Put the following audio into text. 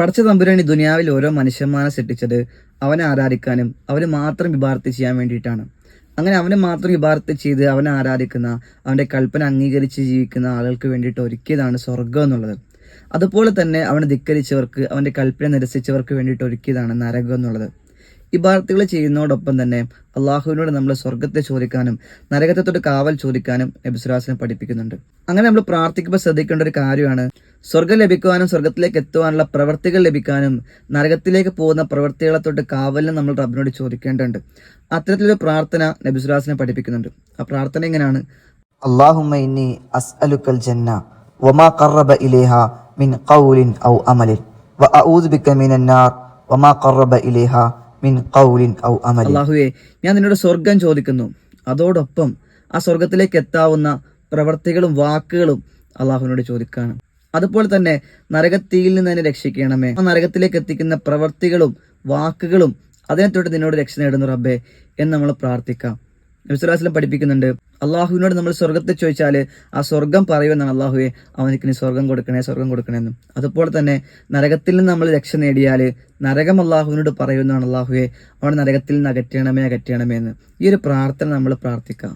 പടച്ച തമ്പുരാൻ ഈ ദുനിയാവിൽ ഓരോ മനുഷ്യന്മാരെ സൃഷ്ടിച്ചത് അവനെ ആരാധിക്കാനും അവന് മാത്രം ഇബാദത്ത് ചെയ്യാൻ വേണ്ടിയിട്ടാണ്. അങ്ങനെ അവനെ മാത്രം ഇബാദത്ത് ചെയ്ത് അവനെ ആരാധിക്കുന്ന, അവന്റെ കൽപ്പന അംഗീകരിച്ച് ജീവിക്കുന്ന ആളുകൾക്ക് വേണ്ടിയിട്ട് ഒരുക്കിയതാണ് സ്വർഗം എന്നുള്ളത്. അതുപോലെ തന്നെ അവനെ ധിക്കരിച്ചവർക്ക്, അവന്റെ കൽപ്പന നിരസിച്ചവർക്ക് വേണ്ടിയിട്ട് ഒരുക്കിയതാണ് നരകം എന്നുള്ളത്. ഇബാദത്തുകൾ ചെയ്യുന്നതോടൊപ്പം തന്നെ അള്ളാഹുവിനോട് നമ്മൾ സ്വർഗത്തെ ചോദിക്കാനും നരകത്തെ തൊട്ട് കാവൽ ചോദിക്കാനും നബി സ്വല്ലല്ലാഹു അലൈഹി വസല്ലം പഠിപ്പിക്കുന്നുണ്ട്. അങ്ങനെ നമ്മൾ പ്രാർത്ഥിക്കുമ്പോൾ ശ്രദ്ധിക്കേണ്ട ഒരു കാര്യമാണ്, സ്വർഗം ലഭിക്കുവാനും സ്വർഗത്തിലേക്ക് എത്തുവാനുള്ള പ്രവർത്തികൾ ലഭിക്കാനും നരകത്തിലേക്ക് പോകുന്ന പ്രവർത്തികളെ തൊട്ട് കാവലിന് നമ്മൾ റബ്ബിനോട് ചോദിക്കേണ്ടതുണ്ട്. അത്തരത്തിലൊരു പ്രാർത്ഥന നബി സ്വല്ലല്ലാഹു അലൈഹി വസല്ലം പഠിപ്പിക്കുന്നുണ്ട്. ആ പ്രാർത്ഥന എങ്ങനെയാണ്? അല്ലാഹുമ്മ ഇന്നി അസ്അലുക്കൽ ജന്ന വമാ ഖറബ ഇലൈഹ മിൻ ഖൗലിൻ ഔ അമലിൻ വഅഊദു ബിക മിനൻ നാർ വമാ ഖറബ ഇലൈഹ മിൻ ഖൗലിൻ ഔ അമലിൻ. അല്ലാഹുവേ, ഞാൻ നിന്നോട് സ്വർഗം ചോദിക്കുന്നു, അതോടൊപ്പം ആ സ്വർഗത്തിലേക്ക് എത്താവുന്ന പ്രവർത്തികളും വാക്കുകളും അള്ളാഹുവിനോട് ചോദിക്കാണ്. അതുപോലെ തന്നെ നരകത്തീയിൽ നിന്ന് തന്നെ രക്ഷിക്കണമേ. ആ നരകത്തിലേക്ക് എത്തിക്കുന്ന പ്രവർത്തികളും വാക്കുകളും അതിനെ തൊട്ട് നിന്നോട് രക്ഷ നേടുന്നു റബ്ബേ എന്ന് നമ്മൾ പ്രാർത്ഥിക്കാം. നബി സ്വല്ലല്ലാഹു അലൈഹി വസല്ലം പഠിപ്പിക്കുന്നുണ്ട്, അള്ളാഹുവിനോട് നമ്മൾ സ്വർഗത്തെ ചോദിച്ചാൽ ആ സ്വർഗം പറയുമെന്നാണ്, അള്ളാഹുവെ അവനിക്ക് നീ സ്വർഗം കൊടുക്കണേന്നും. അതുപോലെ തന്നെ നരകത്തിൽ നിന്ന് നമ്മൾ രക്ഷ നേടിയാൽ നരകം അള്ളാഹുവിനോട് പറയുന്നതാണ്, അള്ളാഹുവെ അവൻ നരകത്തിൽ നിന്ന് അകറ്റണമേ എന്ന്. ഈ ഒരു പ്രാർത്ഥന നമ്മൾ പ്രാർത്ഥിക്കാം.